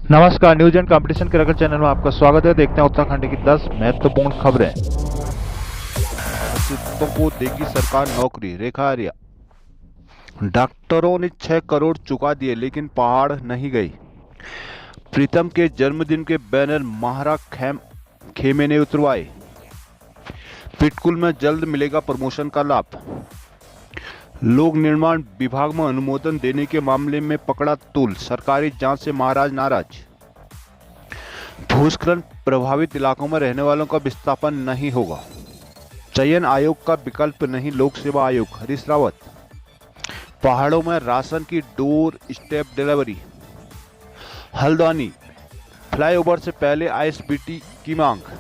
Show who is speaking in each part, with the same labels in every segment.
Speaker 1: नमस्कार, news and competition के रखल चैनल में आपका स्वागत है। देखते हैं उत्तराखंड की 10 महत्वपूर्ण खबरें।
Speaker 2: अशिक्षितों को देगी सरकार नौकरी, रेखा आर्या। डॉक्टरों ने 6 करोड़ चुका दिए लेकिन पहाड़ नहीं गई। प्रीतम के जन्मदिन के बैनर महारा खेमे ने उतरवाए। पिटकुल में जल्द मिलेगा प्रमोशन का लाभ। लोक निर्माण विभाग में अनुमोदन देने के मामले में पकड़ा तूल, सरकारी जांच से महाराज नाराज। भूस्खलन प्रभावित इलाकों में रहने वालों का विस्थापन नहीं होगा। चयन आयोग का विकल्प नहीं लोक सेवा आयोग, हरीश रावत। पहाड़ों में राशन की door step delivery. Haldwani flyover से पहले आईएसबीटी की मांग।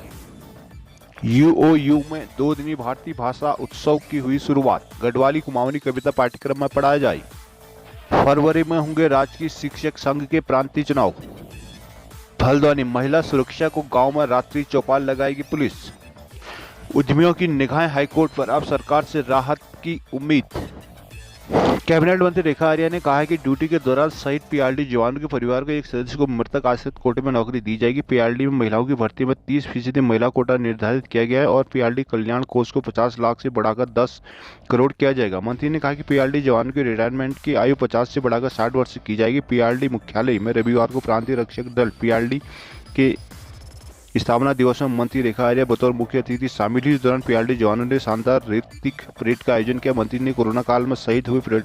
Speaker 2: यूओयू में 2 दिनी भारतीय भाषा उत्सव की हुई शुरुआत, गढ़वाली कुमाऊनी कविता पाठ्यक्रम में पढ़ाया जाए। फरवरी में होंगे राजकीय शिक्षक संघ के प्रांतीय चुनाव। हल्द्वानी महिला सुरक्षा को गांव में रात्रि चौपाल लगाएगी पुलिस। उद्यमियों की निगाहें हाईकोर्ट पर, अब सरकार से राहत की उम्मीद। कैबिनेट मंत्री रेखा आर्या ने कहा है कि ड्यूटी के दौरान शहीद पीआरडी जवानों के परिवार के एक सदस्य को मृतक आश्रित कोटे में नौकरी दी जाएगी। पीआरडी में महिलाओं की भर्ती में 30% महिला कोटा निर्धारित किया गया है और पीआरडी कल्याण कोष को 50 लाख से बढ़ाकर 10 करोड़ किया जाएगा। मंत्री ने कहा कि पीआरडी जवानों की रिटायरमेंट की आयु 50 से बढ़ाकर 60 वर्ष की जाएगी। पीआरडी मुख्यालय में रविवार को प्रांतीय रक्षक दल पीआरडी के स्थापना दिवस में मंत्री रेखा आर्या बतौर मुख्य अतिथि शामिल हुई। इस दौरान पीआरडी जवानों ने शानदार ऋतिक परेड का आयोजन किया। मंत्री ने कोरोना काल में शहीद हुए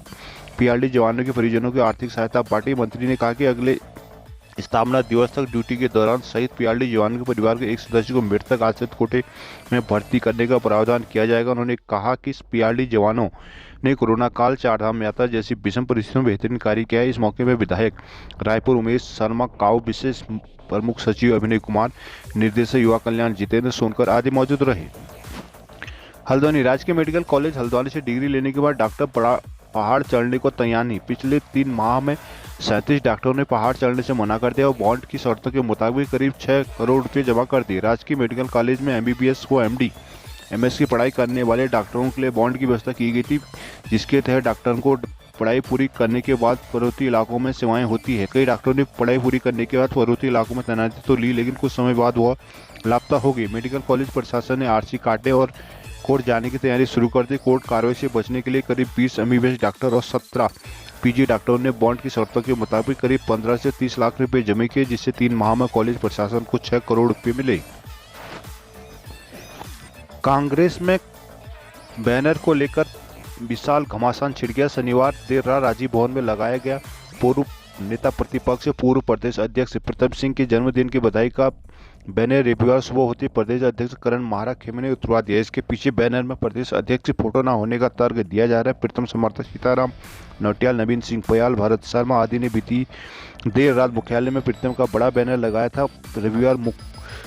Speaker 2: पीआरडी जवानों के परिजनों की आर्थिक सहायता बांटी। मंत्री ने कहा कि अगले स्थापना दिवस तक ड्यूटी के दौरान शहीद पीआरडी जवानों के परिवार के एक सदस्य को मृतक आश्रित कोटे में भर्ती करने का प्रावधान किया जाएगा। उन्होंने कहा कि पीआरडी जवानों ने कोरोना काल, चारधाम यात्रा जैसी विषम परिस्थितियों में बेहतरीन कार्य किया है। इस मौके पर विधायक रायपुर उमेश शर्मा, काऊ विशेष प्रमुख सचिव अभिनय कुमार, निर्देशक युवा कल्याण जितेंद्र सोनकर आदि मौजूद रहे। हल्द्वानी राजकीय मेडिकल कॉलेज हल्द्वानी से डिग्री लेने के बाद डॉक्टर पहाड़ चढ़ने को तैयार नहीं। पिछले 3 माह में 37 डॉक्टरों ने पहाड़ चढ़ने से मना कर दिया और बॉन्ड की शर्तों के मुताबिक करीब 6 करोड़ रुपए जमा कर दिए। राजकीय मेडिकल कॉलेज में एमबीबीएस को एमडी एमएस की पढ़ाई करने वाले डॉक्टरों के लिए बॉन्ड की व्यवस्था की गई थी, जिसके तहत डॉक्टरों को पढ़ाई पूरी करने के बाद पर्वतीय इलाकों में सेवाएं होती है। कई डॉक्टरों ने पढ़ाई पूरी करने के बाद पर्वतीय इलाकों में तैनाती तो ली, लेकिन कुछ समय बाद वह लापता हो गई। मेडिकल कॉलेज प्रशासन ने आरसी काटने और कोर्ट जाने की तैयारी शुरू कर दी। कोर्ट कार्रवाई से बचने के लिए करीब 20 एमबीबीएस डॉक्टर और 17 पीजी डॉक्टरों ने बॉन्ड की शर्तों के मुताबिक करीब 15 से 30 लाख रुपए जमा किए, जिससे 3 माह में कॉलेज प्रशासन को 6 करोड़ रुपए मिले। कांग्रेस में बैनर को लेकर विशाल घमासान छिड़ गया। शनिवार देर रात राजीव भवन में लगाया गया पूर्व नेता प्रतिपक्ष पूर्व प्रदेश अध्यक्ष प्रीतम सिंह के जन्मदिन की बधाई का बैनर रविवार सुबह होते प्रदेश अध्यक्ष करण महारा खेमे ने उतरवा दिया। इसके पीछे बैनर में प्रदेश अध्यक्ष फोटो न होने का तर्क दिया जा रहा है। प्रीतम समर्थक सीताराम नौटियाल, नवीन सिंह पयाल, भरत शर्मा आदि ने बीती देर रात मुख्यालय में प्रीतम का बड़ा बैनर लगाया था। रविवार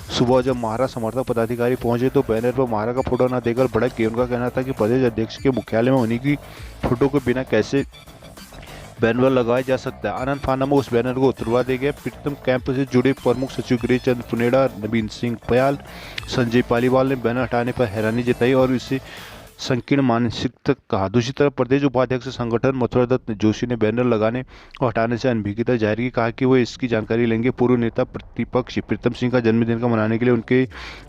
Speaker 2: सुबह जब महारा समर्थक पदाधिकारी पहुंचे तो बैनर पर महारा का फोटो न देकर भड़क गए। उनका कहना था कि प्रदेश अध्यक्ष के मुख्यालय में उन्हीं की फोटो के बिना कैसे बैनर लगाया जा सकता है। आनंद फाना में उस बैनर को उतरवा दिया गया। प्रीतम कैंप से जुड़े प्रमुख सचिव गिरिचंद पुनेड़ा, नवीन सिंह पयाल, संजय पालीवाल ने बैनर हटाने पर हैरानी जताई और इसे संकीर्ण मानसिकता कहा। दूसरी तरफ प्रदेश उपाध्यक्ष संगठन मथुरा दत्त जोशी ने बैनर लगाने और हटाने से अनभिज्ञता जाहिर की। कहा कि वो इसकी जानकारी लेंगे। पूर्व नेता प्रतिपक्ष प्रीतम सिंह का जन्मदिन का मनाने के लिए उनके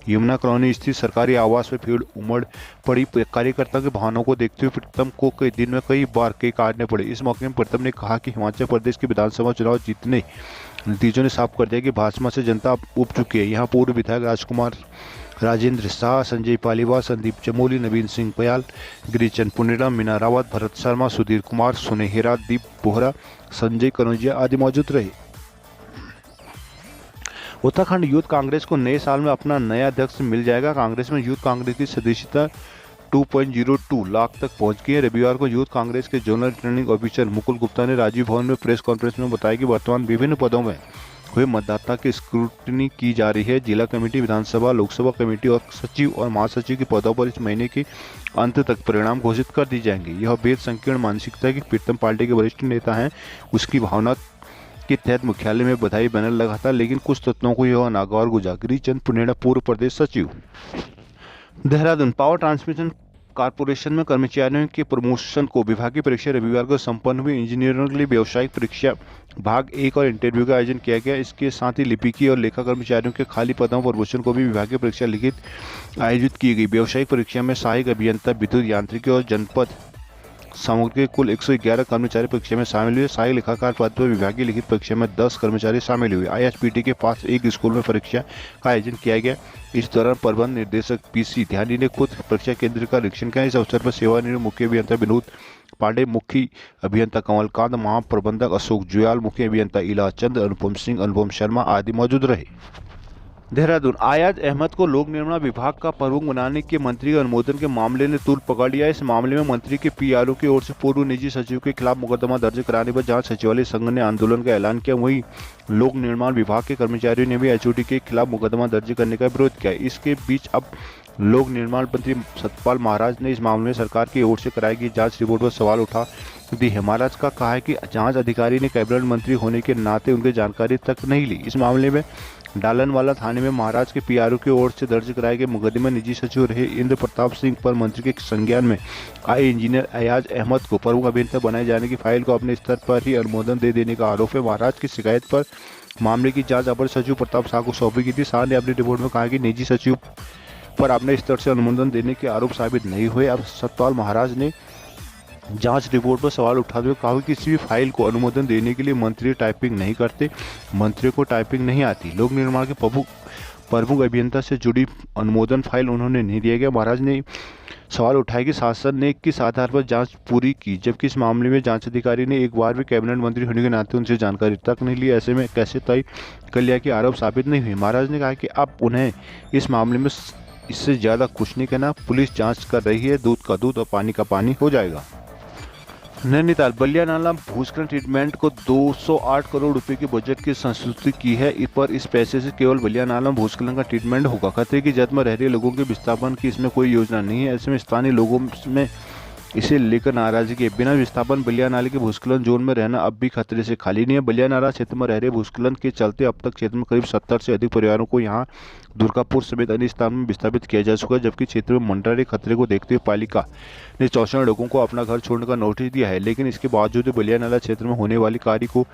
Speaker 2: यमुना कॉलोनी स्थित सरकारी आवास में भीड़ उमड़ पड़ी। कार्यकर्ताओं की भावनाओं को देखते हुए प्रीतम को कई दिन में कई बार केक काटने पड़े। इस मौके में प्रीतम ने कहा कि हिमाचल प्रदेश के विधानसभा चुनाव जीतने नतीजों ने साफ कर दिया कि भाजपा से जनता उब चुकी है। यहाँ पूर्व विधायक राजकुमार, राजेंद्र शाह, संजय पालीवाल, संदीप चमोली, नवीन सिंह पयाल, गिरिचंद पुनेड़ा, मीना रावत, भरत शर्मा, सुधीर कुमार, सुनेहरा, दीप बोहरा, संजय कनौजिया आदि मौजूद रहे। उत्तराखंड यूथ कांग्रेस को नए साल में अपना नया अध्यक्ष मिल जाएगा। कांग्रेस में यूथ कांग्रेस की सदस्यता 2.02 लाख तक पहुंच गई है। रविवार को यूथ कांग्रेस के zonal returning officer Mukul Gupta ने राजीव भवन में प्रेस कॉन्फ्रेंस में बताया कि वर्तमान विभिन्न पदों में हुए मतदाता की स्क्रूटनी की जा रही है। जिला कमेटी, विधानसभा, लोकसभा कमेटी और सचिव और महासचिव के पदों पर इस महीने के अंत तक परिणाम घोषित कर दिए जाएंगे। यह बेहद संकीर्ण मानसिकता की प्रीतम पार्टी के वरिष्ठ नेता हैं, उसकी भावना के तहत मुख्यालय में बधाई बैनर लगा था, लेकिन कुछ तत्वों को यह नागौर गुजरा। गिरिचंद पुनेड़ा, पूर्व प्रदेश सचिव। देहरादून पावर ट्रांसमिशन कॉर्पोरेशन में कर्मचारियों के प्रमोशन को विभागीय परीक्षा रविवार को संपन्न हुई। इंजीनियरों के लिए व्यावसायिक परीक्षा भाग 1 और इंटरव्यू का आयोजन किया गया। इसके साथ ही लिपिकी और लेखा कर्मचारियों के खाली पदों पर प्रमोशन को भी विभागीय परीक्षा लिखित आयोजित की गई। व्यावसायिक परीक्षा में सहायक अभियंता, विद्युत यांत्रिकी और जनपद सामग्री के कुल 111 कर्मचारी परीक्षा में शामिल हुए। सहायक लेखाकार पद पर विभागीय लिखित परीक्षा में 10 कर्मचारी शामिल हुए। आईएसपीटी के पास एक स्कूल में परीक्षा का आयोजन किया गया। इस दौरान प्रबंध निर्देशक पीसी ध्यानी ने खुद परीक्षा केंद्र का निरीक्षण किया। इस अवसर पर सेवानिवृत्त मुख्य अभियंता विनोद पांडे, मुख्य अभियंता कमलकांत, महाप्रबंधक अशोक जुयाल, मुख्य अभियंता इला चंद, अनुपम सिंह, अनुपम शर्मा आदि मौजूद रहे। देहरादून, अयाज अहमद को लोक निर्माण विभाग का प्रमुख बनाने के मंत्री के अनुमोदन के मामले ने तूल पकड़ लिया। इस मामले में मंत्री के पीआरओ की ओर से पूर्व निजी सचिव के खिलाफ मुकदमा दर्ज कराने पर जहां सचिवालय संघ ने आंदोलन का ऐलान किया, वहीं लोक निर्माण विभाग के कर्मचारियों ने भी एचओडी के खिलाफ मुकदमा दर्ज करने का विरोध किया। इसके बीच अब लोक निर्माण मंत्री सतपाल महाराज ने इस मामले में सरकार की ओर से कराई गई जांच रिपोर्ट पर सवाल उठा दी है। महाराज का कहा है कि जांच अधिकारी ने कैबिनेट मंत्री होने के नाते उनकी जानकारी तक नहीं ली। इस मामले में डालनवाला थाने में महाराज के पीआरओ की ओर से दर्ज कराए गए मुकदमे निजी सचिव रहे इंद्र प्रताप सिंह पर मंत्री के संज्ञान में आए इंजीनियर अयाज अहमद को प्रमुख अभियंता बनाए जाने की फाइल को अपने स्तर पर ही अनुमोदन दे देने का आरोप है। महाराज की शिकायत पर मामले की जांच अपर सचिव प्रताप शाह को सौंपी गई थी। शाह ने अपनी रिपोर्ट में कहा कि निजी सचिव पर अपने स्तर से अनुमोदन देने के आरोप साबित नहीं हुए। अब सतपाल महाराज ने जांच रिपोर्ट पर सवाल उठाते हुए कहा कि किसी भी फाइल को अनुमोदन देने के लिए मंत्री टाइपिंग नहीं करते, मंत्री को टाइपिंग नहीं आती। लोक निर्माण के प्रमुख अभियंता से जुड़ी अनुमोदन फाइल उन्होंने नहीं दिया गया। महाराज ने सवाल उठाया कि शासन ने किस आधार पर जांच पूरी की, जबकि इस मामले में जांच अधिकारी ने एक बार भी कैबिनेट मंत्री होने के नाते उनसे जानकारी तक नहीं ली। ऐसे में कैसे तय कर लिया कि आरोप साबित नहीं हुए। महाराज ने कहा कि अब उन्हें इस मामले में इससे ज़्यादा कुछ नहीं कहना। पुलिस जांच कर रही है, दूध का दूध और पानी का पानी हो जाएगा। नैनीताल, बलिया नाला भूस्खलन ट्रीटमेंट को 208 करोड़ रुपए के बजट की संस्तुति की है। पर इस पैसे से केवल बलिया नाला भूस्खलन का ट्रीटमेंट होगा। खतरे की जद में रह रहे लोगों के विस्थापन की इसमें कोई योजना नहीं है। ऐसे में स्थानीय लोगों में इसे लेकर नाराजगी है। बिना विस्थापन बलिया नाले के भूस्खलन जोन में रहना अब भी खतरे से खाली नहीं है। बलिया नाला क्षेत्र में रह रहे भूस्खलन के चलते अब तक क्षेत्र में करीब 70 से अधिक परिवारों को यहाँ दुर्गापुर समेत अन्य स्थानों में विस्थापित किया जा चुका है, जबकि क्षेत्र में मंडरा रहे खतरे को देखते हुए पालिका ने 64 लोगों को अपना घर छोड़ने का नोटिस दिया है। लेकिन इसके बावजूद बलिया नाला क्षेत्र में होने वाली कार्य को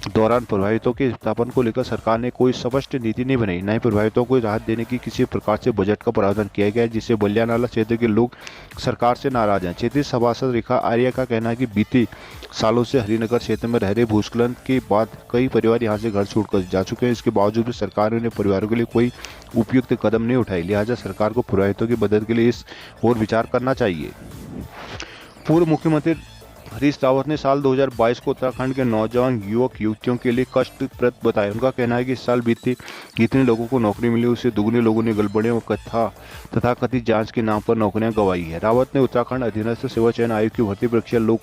Speaker 2: दौरान प्रभावितों के विस्थापन को लेकर सरकार ने कोई स्पष्ट नीति नहीं बनाई, न ही प्रभावितों को राहत देने की किसी प्रकार से बजट का प्रावधान किया गया है, जिससे बलिया नाला क्षेत्र के लोग सरकार से नाराज हैं। क्षेत्रीय सभासद रेखा आर्या का कहना है कि बीते सालों से हरिनगर क्षेत्र में रह रहे भूस्खलन के बाद कई परिवार यहां से घर छोड़कर जा चुके हैं। इसके बावजूद भी सरकार ने परिवारों के लिए कोई उपयुक्त कदम नहीं उठाई। लिहाजा सरकार को प्रभावितों की मदद के लिए इस ओर विचार करना चाहिए। पूर्व मुख्यमंत्री हरीश रावत ने साल 2022 को उत्तराखंड के नौजवान युवक युवतियों के लिए कष्टप्रद बताया। उनका कहना है कि इस साल बीते जितने लोगों को नौकरी मिली उससे दुगने लोगों ने गड़बड़ियों तथा कथित जांच के नाम पर नौकरियां गंवाई है। रावत ने उत्तराखंड अधीनस्थ सेवा चयन आयोग की भर्ती परीक्षा लोक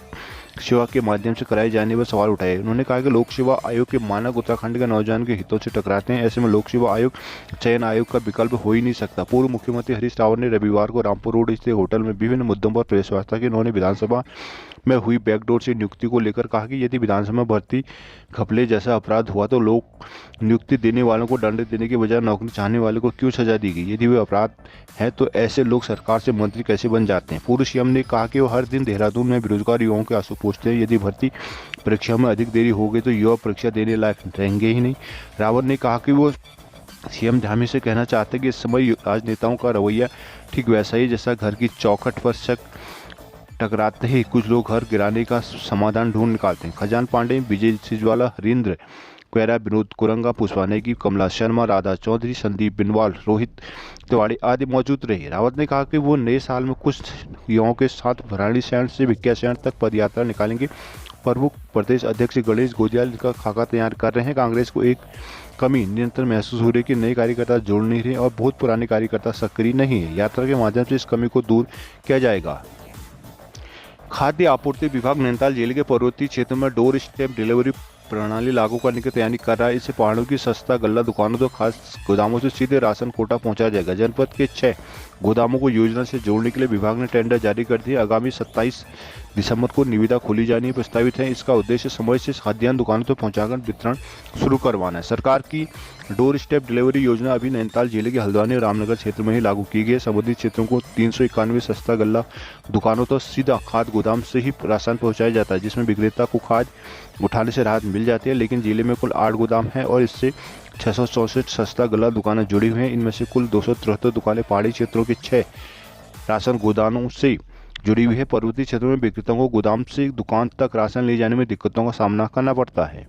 Speaker 2: सेवा के माध्यम से कराए जाने पर सवाल उठाए। उन्होंने कहा कि लोक सेवा आयोग के मानक उत्तराखंड के नौजवान के हितों से टकराते हैं। ऐसे में लोक सेवा आयोग चयन आयोग का विकल्प हो ही नहीं सकता। पूर्व मुख्यमंत्री हरीश रावत ने रविवार को रामपुर रोड स्थित होटल में विभिन्न मुद्दों पर प्रेस वार्ता की। उन्होंने विधानसभा में हुई बैकडोर से नियुक्ति को लेकर कहा कि यदि विधानसभा भर्ती घपले जैसा अपराध हुआ तो लोक नियुक्ति देने वालों को दंड देने के बजाय नौकरी चाहने वाले को क्यों सजा दी गई। यदि वे अपराध है तो ऐसे लोग सरकार से मंत्री कैसे बन जाते हैं। पूर्व सीएम ने कहा कि वो हर दिन देहरादून में बेरोजगार युवाओं के आंसू पूछते हैं। यदि भर्ती परीक्षा में अधिक देरी हो गई तो युवा परीक्षा देने लायक रहेंगे ही नहीं। रावत ने कहा कि वो सीएम धामी से कहना चाहते हैं कि इस समय राजनेताओं का रवैया ठीक वैसा ही जैसा घर की चौखट पर शक टकराते ही कुछ लोग घर गिराने का समाधान ढूंढ निकालते हैं। खजान पांडे, विजय सिजवाला, हरिंद्र क्वेरा, विनोद कुरंगा, पुष्पा नेगी, कमला शर्मा, राधा चौधरी, संदीप बिनवाल, रोहित तिवाड़ी आदि मौजूद रहे। रावत ने कहा कि वो नए साल में कुछ युवाओं के साथ भराड़ीसैंण से भिक्कियासैंण तक पदयात्रा निकालेंगे। प्रमुख प्रदेश अध्यक्ष गणेश गोदियाल का खाका तैयार कर रहे हैं। कांग्रेस को एक कमी निरंतर महसूस हो रही है कि नए कार्यकर्ता जोड़ नहीं रहे और बहुत पुराने कार्यकर्ता सक्रिय नहीं है। यात्रा के माध्यम से इस कमी को दूर किया जाएगा। खाद्य आपूर्ति विभाग नैनीताल जिले के पर्वतीय क्षेत्र में डोर स्टेप डिलीवरी प्रणाली लागू करने की तैयारी कर रहा है। इससे पहाड़ों की सस्ता गल्ला दुकानों तो खास गोदामों से सीधे राशन कोटा पहुंचाया जाएगा। जनपद के 6 गोदामों को योजना से जोड़ने के लिए विभाग ने टेंडर जारी कर दिया। आगामी 27 दिसंबर को निविदा खोली जानी प्रस्तावित है। इसका उद्देश्य समय से खाद्यान्न दुकानों तक पहुंचाकर वितरण शुरू करवाना है। सरकार की डोर स्टेप डिलीवरी योजना अभी नैनीताल जिले के हल्द्वानी और रामनगर क्षेत्र में ही लागू की गई है। संबंधित क्षेत्रों को 391 सस्ता गल्ला दुकानों तक सीधा खाद्य गोदाम से ही राशन पहुंचाया जाता है, जिसमें विक्रेता को खाद्य उठाने से राहत मिल जाती है। लेकिन जिले में कुल 8 गोदाम है और इससे 664 सस्ता गल्ला दुकानें जुड़ी हुई हैं। इनमें से कुल 273 दुकानें पहाड़ी क्षेत्रों के 6 राशन गोदामों से जुड़ी हुई है। पर्वतीय क्षेत्रों में विक्रेताओं को गोदाम से दुकान तक राशन ले जाने में दिक्कतों का सामना करना पड़ता है।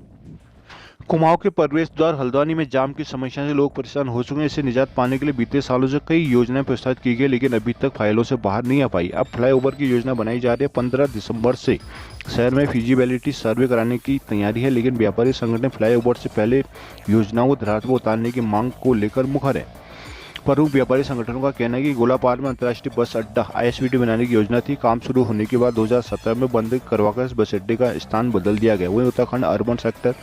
Speaker 2: कुमाऊं के प्रवेश द्वार हल्द्वानी में जाम की समस्या से लोग परेशान हो चुके हैं। इससे निजात पाने के लिए बीते सालों से कई योजनाएं प्रस्तावित की गई, लेकिन अभी तक फाइलों से बाहर नहीं आ पाई। अब फ्लाईओवर की योजना बनाई जा रही है। 15 दिसंबर से शहर में फिजिबिलिटी सर्वे कराने की तैयारी है, लेकिन व्यापारी संगठन फ्लाईओवर से पहले योजनाओं को धरातल पर उतारने की मांग को लेकर मुखर है। प्रमुख व्यापारी संगठनों का कहना है कि गोलापार में अंतर्राष्ट्रीय बस अड्डा ISBT बनाने की योजना थी। काम शुरू होने के बाद 2017 में बंद करवाकर इस बस अड्डे का स्थान बदल दिया गया। वहीं Uttarakhand urban sector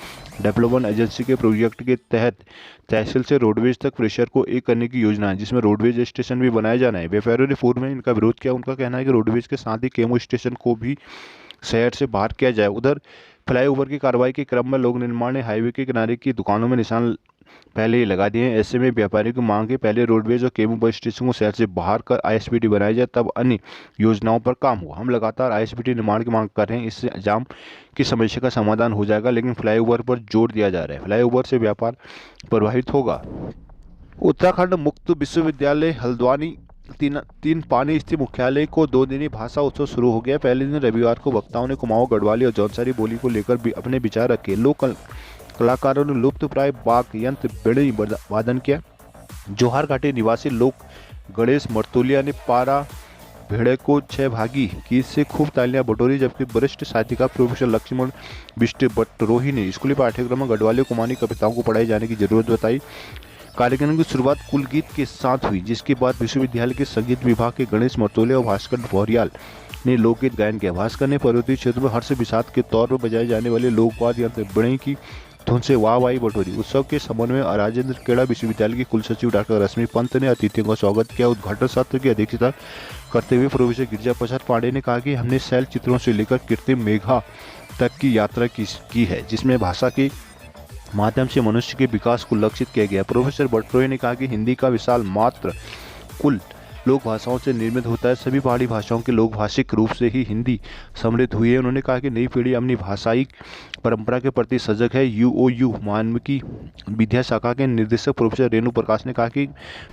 Speaker 2: development agency के प्रोजेक्ट के तहत तहसील से रोडवेज तक प्रेशर को एक करने की योजना है, जिसमें रोडवेज स्टेशन भी बनाया जाना है। व्यापारियों ने पूर्व में इनका विरोध किया। उनका कहना है कि रोडवेज के साथ ही केमो स्टेशन को भी शहर से बाहर किया जाए। उधर फ्लाईओवर की कार्रवाई के क्रम में लोक निर्माण ने हाईवे के किनारे की दुकानों में निशान पहले ही लगा दिए हैं। ऐसे में व्यापारियों की मांग है पहले रोडवेज और केमो बस स्टेशन को शहर से बाहर कर ISBT बनाया जाए, तब अन्य योजनाओं पर काम हो। हम लगातार ISBT निर्माण की मांग कर रहे हैं। इससे जाम की समस्या का समाधान हो जाएगा, लेकिन फ्लाईओवर पर जोर दिया जा रहा है। फ्लाईओवर से व्यापार प्रभावित होगा। उत्तराखंड मुक्त विश्वविद्यालय हल्द्वानी तीन पानी स्थित मुख्यालय को 2 दिनी भाषा उत्सव शुरू हो गया। पहले दिन रविवार को वक्ताओं ने कुमाऊं, गढ़वाली और जौनसारी बोली को लेकर भी अपने विचार रखे। लोक कलाकारों ने लुप्त प्राय बाग यंत्र बेड़ी वादन किया। जोहार घाटी निवासी लोक गणेश मर्तोलिया ने पारा भेड़े को 6 भागी गीत से खूब तालियां बटोरी, जबकि वरिष्ठ साहित्यकार प्रोफेसर लक्ष्मण बिष्ट बटरोही ने स्कूली पाठ्यक्रम में गढ़वाली कुमाऊनी कविताओं को पढ़ाई जाने की जरूरत बताई। कार्यक्रम की शुरुआत कुल गीत के साथ हुई, जिसके बाद विश्वविद्यालय के संगीत विभाग के गणेश मर्तोलिया और भास्कर भौरियाल ने लोकगीत गायन किया। भास्कर ने पर्वतीय क्षेत्र में हर्ष विषाद के तौर पर बजाए जाने वाले लोकवाद यंत्र बेड़े की धुन से वाहवाही बटोरी। उत्सव के समन्वय में राजेंद्र खेड़ा विश्वविद्यालय के कुलसचिव डॉक्टर रश्मि पंत ने अतिथियों का स्वागत किया। उद्घाटन सत्र की अध्यक्षता करते हुए प्रोफेसर गिरिजा प्रसाद पांडे ने कहा कि हमने शैल चित्रों से लेकर कृत्रिम मेघा तक की यात्रा की है, जिसमें भाषा के माध्यम से मनुष्य के विकास को लक्षित किया गया। प्रोफेसर बटरोही ने कहा कि हिंदी का विशाल मात्र कुल लोक भाषाओं से निर्मित होता है। सभी पहाड़ी भाषाओं के लोक भाषिक रूप से ही हिंदी समृद्ध हुई है। उन्होंने कहा कि नई पीढ़ी अपनी भाषाई परंपरा के प्रति सजग है। UOU मानविकी विद्या शाखा के निर्देशक प्रोफेसर रेणु प्रकाश ने कहा कि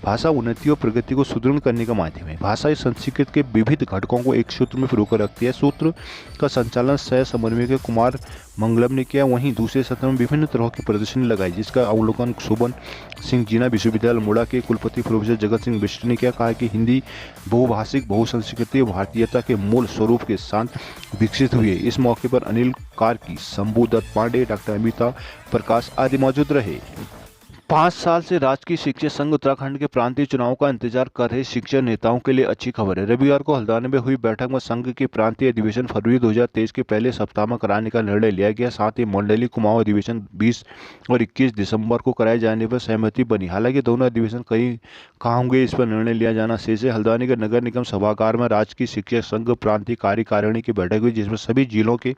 Speaker 2: भाषा उन्नति और प्रगति को सुदृढ़ करने का माध्यम है। भाषा इस संस्कृत के विविध घटकों को एक सूत्र में पिरोकर रखती है। सूत्र का संचालन सह समन्वय के कुमार मंगलम ने किया। वहीं दूसरे सत्र में विभिन्न तरह की प्रदर्शनी लगाई, जिसका अवलोकन शोभन सिंह जीना विश्वविद्यालय अल्मोड़ा के कुलपति प्रोफेसर जगत सिंह बिष्ट ने किया। कहा कि हिंदी बहुभाषिक बहुसंस्कृति और भारतीयता के मूल स्वरूप के साथ विकसित हुई है। इस मौके पर अनिल कार्की, शंभू दत्त पांडे, डॉक्टर अमिता प्रकाश आदि मौजूद रहे। 5 साल से राजकीय शिक्षक संघ उत्तराखंड के प्रांतीय चुनाव का इंतजार कर रहे शिक्षक नेताओं के लिए अच्छी खबर है। रविवार को हल्द्वानी में हुई बैठक में संघ के प्रांतीय अधिवेशन फरवरी 2023 के पहले सप्ताह में कराने का निर्णय लिया गया। साथ ही मंडलीय कुमाऊं अधिवेशन 20 और 21 दिसंबर को कराए जाने पर सहमति बनी। हालांकि दोनों अधिवेशन कहाँ होंगे, इस पर निर्णय लिया जाना शेष है। हल्द्वानी के नगर निगम सभागार में राजकीय शिक्षक संघ प्रांतीय कार्यकारिणी की बैठक हुई, जिसमें सभी जिलों के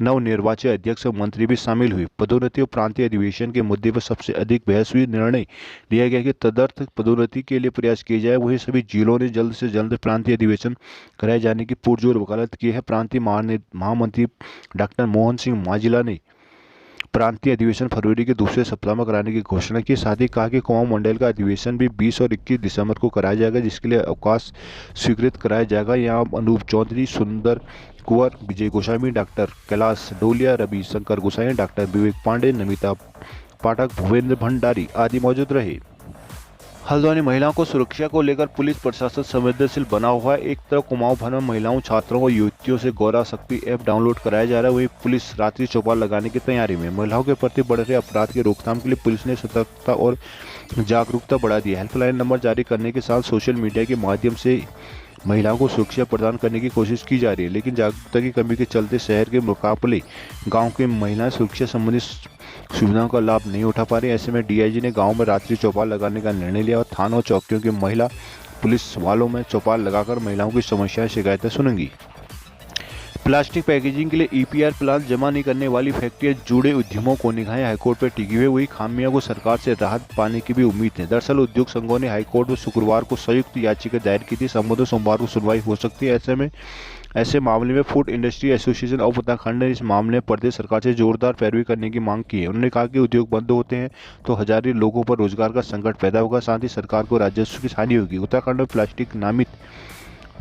Speaker 2: नवनिर्वाचित अध्यक्ष और मंत्री भी शामिल हुए। पदोन्नति और प्रांतीय अधिवेशन के मुद्दे पर सबसे अधिक बहस हुई। निर्णय लिया गया कि तदर्थ पदोन्नति के लिए प्रयास किए जाए। वहीं सभी जिलों ने जल्द से जल्द प्रांतीय अधिवेशन कराए जाने की पुरजोर वकालत की है। प्रांतीय महामंत्री डॉक्टर मोहन सिंह माजिला ने प्रांतीय अधिवेशन फरवरी के दूसरे सप्ताह में कराने की घोषणा की। साथ ही कहा कि कुमाऊं मंडल का अधिवेशन भी 20 और 21 दिसंबर को कराया जाएगा, जिसके लिए अवकाश स्वीकृत कराया जाएगा। यहाँ अनूप चौधरी, सुंदर कुंवर, विजय गोस्वामी, डॉक्टर कैलाश डोलिया, रवि शंकर गोसाई, डॉक्टर विवेक पांडे, नमिता पाठक, भूपेंद्र भंडारी आदि मौजूद रहे। हल्द्वानी महिलाओं को सुरक्षा को लेकर पुलिस प्रशासन संवेदनशील बना हुआ है। एक तरफ कुमाऊं भर में महिलाओं, छात्रों और युवतियों से गौरा शक्ति ऐप डाउनलोड कराया जा रहा है, वहीं पुलिस रात्रि चौपाल लगाने की तैयारी में। महिलाओं के प्रति बढ़ रहे अपराध की रोकथाम के लिए पुलिस ने सतर्कता और जागरूकता बढ़ा दी है। हेल्पलाइन नंबर जारी करने के साथ सोशल मीडिया के माध्यम से महिलाओं को सुरक्षा प्रदान करने की कोशिश की जा रही है, लेकिन जागरूकता की कमी के चलते शहर के मुकाबले गाँव के महिलाएं सुरक्षा संबंधित सुविधाओं का लाभ नहीं उठा पा रही। ऐसे में DIG ने गांव में रात्रि चौपाल लगाने का निर्णय लिया और थानों चौकियों के महिला पुलिस वालों में चौपाल लगाकर महिलाओं की समस्याएं शिकायतें सुनेंगी। प्लास्टिक पैकेजिंग के लिए ईपीआर प्लान जमा नहीं करने वाली फैक्ट्री जुड़े उद्यमों को निगाहें हाईकोर्ट पर टिकी हुई वही खामियों को सरकार से राहत पाने की भी उम्मीद है। दरअसल उद्योग संघों ने हाईकोर्ट में शुक्रवार को संयुक्त याचिका दायर की थी। संबंधित सोमवार को सुनवाई हो सकती है। ऐसे मामले में food industry association of Uttarakhand ने इस मामले में प्रदेश सरकार से जोरदार पैरवी करने की मांग की है। उन्होंने कहा कि उद्योग बंद होते हैं तो हजारों लोगों पर रोजगार का संकट पैदा होगा, साथ ही सरकार को राजस्व की हानि होगी। उत्तराखंड में प्लास्टिक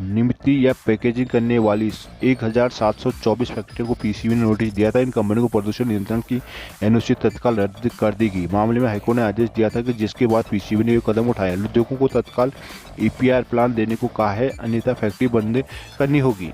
Speaker 2: निमित्त या पैकेजिंग करने वाली 1724 फैक्ट्रियों को पीसीबी ने नोटिस दिया था। इन कंपनियों को प्रदूषण नियंत्रण की एनओसी तत्काल रद्द कर दी गई। मामले में हाईकोर्ट ने आदेश दिया था कि जिसके बाद पीसीबी ने ये कदम उठाया। उद्योगों को तत्काल ईपीआर प्लान देने को कहा है, अन्यथा फैक्ट्री बंद करनी होगी।